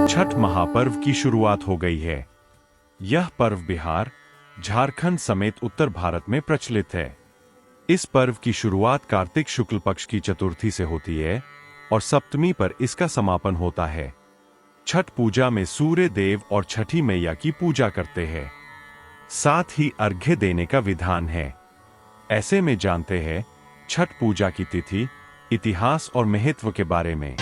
छठ महापर्व की शुरुआत हो गई है। यह पर्व बिहार, झारखंड समेत उत्तर भारत में प्रचलित है। इस पर्व की शुरुआत कार्तिक शुक्ल पक्ष की चतुर्थी से होती है और सप्तमी पर इसका समापन होता है। छठ पूजा में सूर्य देव और छठी मैया की पूजा करते हैं। साथ ही अर्घ्य देने का विधान है। ऐसे में जानते हैं छठ पूजा की तिथि, इतिहास और महत्व के बारे में।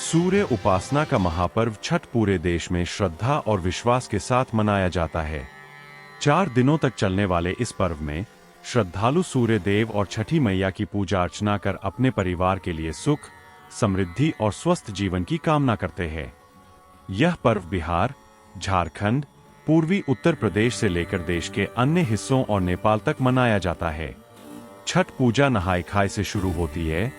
सूर्य उपासना का महापर्व छठ पूरे देश में श्रद्धा और विश्वास के साथ मनाया जाता है। 4 दिनों तक चलने वाले इस पर्व में श्रद्धालु सूर्य देव और छठी मैया की पूजा अर्चना कर अपने परिवार के लिए सुख, समृद्धि और स्वस्थ जीवन की कामना करते हैं। यह पर्व बिहार, झारखंड, पूर्वी उत्तर प्रदेश से लेकर देश के अन्य हिस्सों और नेपाल तक मनाया जाता है। छठ पूजा नहाय खाय से शुरू होती है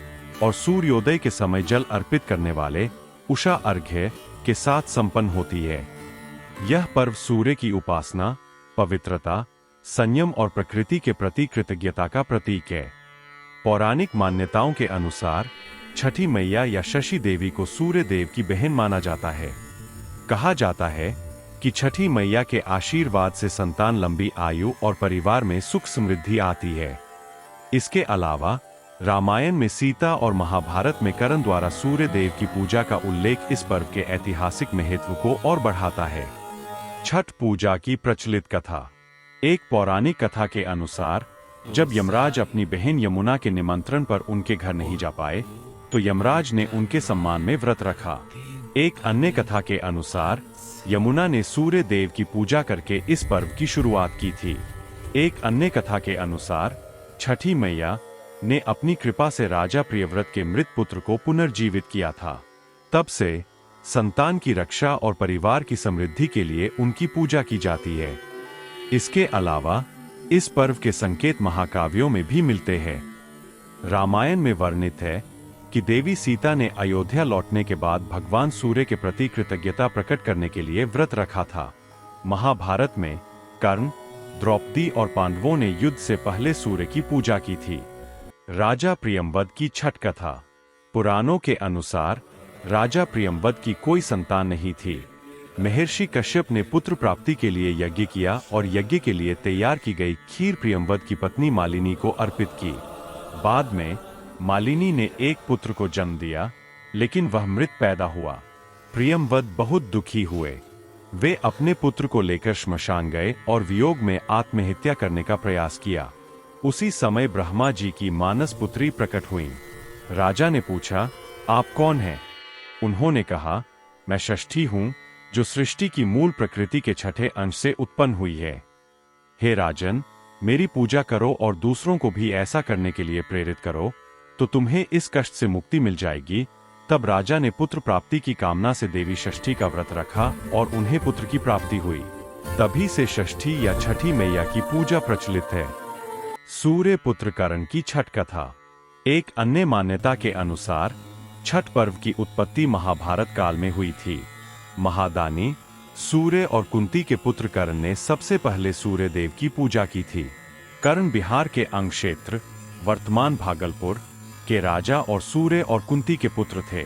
और सूर्योदय के समय जल अर्पित करने वाले उषा अर्घ्य के साथ संपन्न होती है। यह पर्व सूर्य की उपासना, पवित्रता, संयम और प्रकृति के प्रति कृतज्ञता का प्रतीक है। पौराणिक मान्यताओं के अनुसार छठी मैया या शशि देवी को सूर्य देव की बहन माना जाता है। कहा जाता है कि छठी मैया के आशीर्वाद से संतान, लंबी आयु और परिवार में सुख समृद्धि आती है। इसके अलावा रामायण में सीता और महाभारत में कर्ण द्वारा सूर्य देव की पूजा का उल्लेख इस पर्व के ऐतिहासिक महत्व को और बढ़ाता है। छठ पूजा की प्रचलित कथा। एक पौराणिक कथा के अनुसार जब यमराज अपनी बहन यमुना के निमंत्रण पर उनके घर नहीं जा पाए तो यमराज ने उनके सम्मान में व्रत रखा। एक अन्य कथा के अनुसार यमुना ने सूर्य देव की पूजा करके इस पर्व की शुरुआत की थी। एक अन्य कथा के अनुसार छठी मैया ने अपनी कृपा से राजा प्रियव्रत के मृत पुत्र को पुनर्जीवित किया था। तब से संतान की रक्षा और परिवार की समृद्धि के लिए उनकी पूजा की जाती है। इसके अलावा इस पर्व के संकेत महाकाव्यों में भी मिलते हैं। रामायण में वर्णित है कि देवी सीता ने अयोध्या लौटने के बाद भगवान सूर्य के प्रति कृतज्ञता प्रकट करने के लिए व्रत रखा था। महाभारत में कर्ण, द्रौपदी और पांडवों ने युद्ध से पहले सूर्य की पूजा की थी। राजा प्रियंवद की छठ कथा। पुराणों के अनुसार राजा प्रियंवद की कोई संतान नहीं थी। महर्षि कश्यप ने पुत्र प्राप्ति के लिए यज्ञ किया और यज्ञ के लिए तैयार की गई खीर प्रियंवद की पत्नी मालिनी को अर्पित की। बाद में मालिनी ने एक पुत्र को जन्म दिया, लेकिन वह मृत पैदा हुआ। प्रियंवद बहुत दुखी हुए। वे अपने पुत्र को लेकर श्मशान गए और वियोग में आत्महत्या करने का प्रयास किया। उसी समय ब्रह्मा जी की मानस पुत्री प्रकट हुई। राजा ने पूछा, आप कौन हैं? उन्होंने कहा, मैं षष्ठी हूँ, जो सृष्टि की मूल प्रकृति के छठे अंश से उत्पन्न हुई है। हे राजन, मेरी पूजा करो और दूसरों को भी ऐसा करने के लिए प्रेरित करो, तो तुम्हें इस कष्ट से मुक्ति मिल जाएगी। तब राजा ने पुत्र प्राप्ति की कामना से देवी षष्ठी का व्रत रखा और उन्हें पुत्र की प्राप्ति हुई। तभी से षष्ठी या छठी मैया की पूजा प्रचलित है। सूर्य पुत्र कर्ण की छठ कथा। एक अन्य मान्यता के अनुसार छठ पर्व की उत्पत्ति महाभारत काल में हुई थी। महादानी सूर्य और कुंती के पुत्र कर्ण ने सबसे पहले सूर्य देव की पूजा की थी। कर्ण बिहार के अंग क्षेत्र, वर्तमान भागलपुर के राजा और सूर्य और कुंती के पुत्र थे।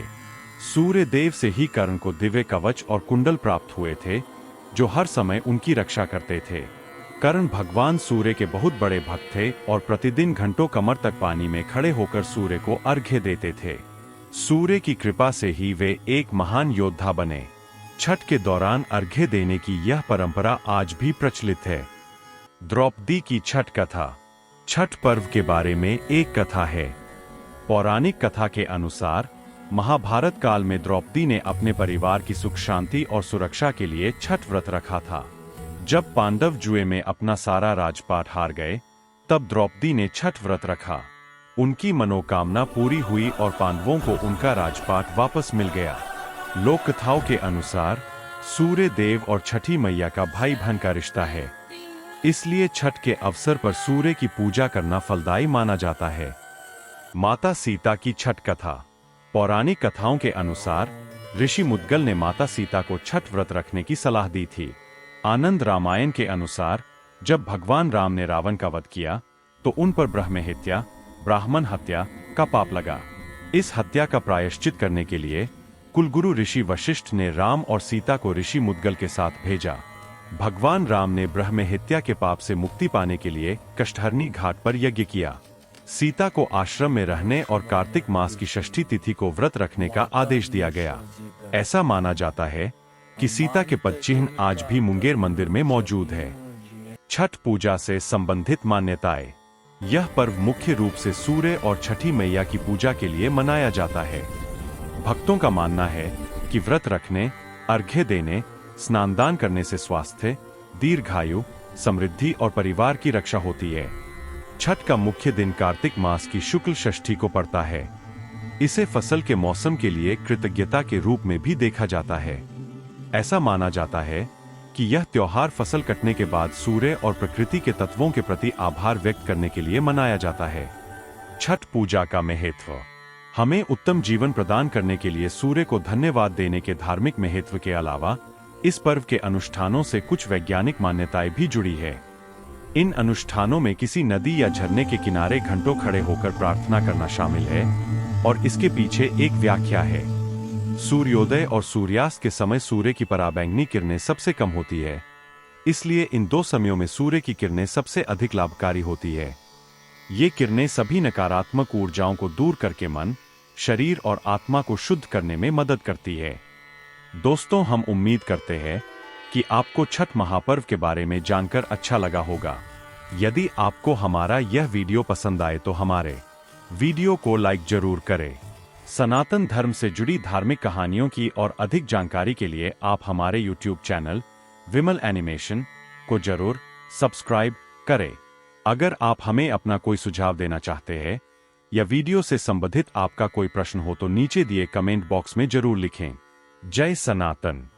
सूर्य देव से ही कर्ण को दिव्य कवच और कुंडल प्राप्त हुए थे, जो हर समय उनकी रक्षा करते थे। कर्ण भगवान सूर्य के बहुत बड़े भक्त थे और प्रतिदिन घंटों कमर तक पानी में खड़े होकर सूर्य को अर्घ्य देते थे। सूर्य की कृपा से ही वे एक महान योद्धा बने। छठ के दौरान अर्घ्य देने की यह परंपरा आज भी प्रचलित है। द्रौपदी की छठ कथा। छठ पर्व के बारे में एक कथा है। पौराणिक कथा के अनुसार महाभारत काल में द्रौपदी ने अपने परिवार की सुख शांति और सुरक्षा के लिए छठ व्रत रखा था। जब पांडव जुए में अपना सारा राजपाट हार गए, तब द्रौपदी ने छठ व्रत रखा। उनकी मनोकामना पूरी हुई और पांडवों को उनका राजपाट वापस मिल गया। लोक कथाओं के अनुसार सूर्य देव और छठी मैया का भाई बहन का रिश्ता है, इसलिए छठ के अवसर पर सूर्य की पूजा करना फलदायी माना जाता है। माता सीता की छठ कथा। पौराणिक कथाओं के अनुसार ऋषि मुद्गल ने माता सीता को छठ व्रत रखने की सलाह दी थी। आनंद रामायण के अनुसार जब भगवान राम ने रावण का वध किया तो उन पर ब्रह्महत्या, ब्राह्मण हत्या का पाप लगा। इस हत्या का प्रायश्चित करने के लिए कुलगुरु ऋषि वशिष्ठ ने राम और सीता को ऋषि मुद्गल के साथ भेजा। भगवान राम ने ब्रह्महत्या के पाप से मुक्ति पाने के लिए कष्टहरणी घाट पर यज्ञ किया। सीता को आश्रम में रहने और कार्तिक मास की षष्ठी तिथि को व्रत रखने का आदेश दिया गया। ऐसा माना जाता है कि सीता के पदचिह्न आज भी मुंगेर मंदिर में मौजूद है। छठ पूजा से संबंधित मान्यताएं। यह पर्व मुख्य रूप से सूर्य और छठी मैया की पूजा के लिए मनाया जाता है। भक्तों का मानना है कि व्रत रखने, अर्घ्य देने, स्नानदान करने से स्वास्थ्य, दीर्घायु, समृद्धि और परिवार की रक्षा होती है। छठ का मुख्य दिन कार्तिक मास की शुक्ल षष्ठी को पड़ता है। इसे फसल के मौसम के लिए कृतज्ञता के रूप में भी देखा जाता है। ऐसा माना जाता है कि यह त्योहार फसल कटने के बाद सूर्य और प्रकृति के तत्वों के प्रति आभार व्यक्त करने के लिए मनाया जाता है। छठ पूजा का महत्व। हमें उत्तम जीवन प्रदान करने के लिए सूर्य को धन्यवाद देने के धार्मिक महत्व के अलावा इस पर्व के अनुष्ठानों से कुछ वैज्ञानिक मान्यताएं भी जुड़ी है। इन अनुष्ठानों में किसी नदी या झरने के किनारे घंटों खड़े होकर प्रार्थना करना शामिल है और इसके पीछे एक व्याख्या है। सूर्योदय और सूर्यास्त के समय सूर्य की पराबैंगनी किरणें सबसे कम होती है, इसलिए इन दो समयों में सूर्य की किरणें सबसे अधिक लाभकारी होती है। ये किरणें सभी नकारात्मक ऊर्जाओं को दूर करके मन, शरीर और आत्मा को शुद्ध करने में मदद करती है। दोस्तों, हम उम्मीद करते हैं कि आपको छठ महापर्व के बारे में जानकर अच्छा लगा होगा। यदि आपको हमारा यह वीडियो पसंद आए तो हमारे वीडियो को लाइक जरूर करें। सनातन धर्म से जुड़ी धार्मिक कहानियों की और अधिक जानकारी के लिए आप हमारे YouTube चैनल विमल एनिमेशन को जरूर सब्सक्राइब करें। अगर आप हमें अपना कोई सुझाव देना चाहते हैं या वीडियो से संबंधित आपका कोई प्रश्न हो तो नीचे दिए कमेंट बॉक्स में जरूर लिखें। जय सनातन।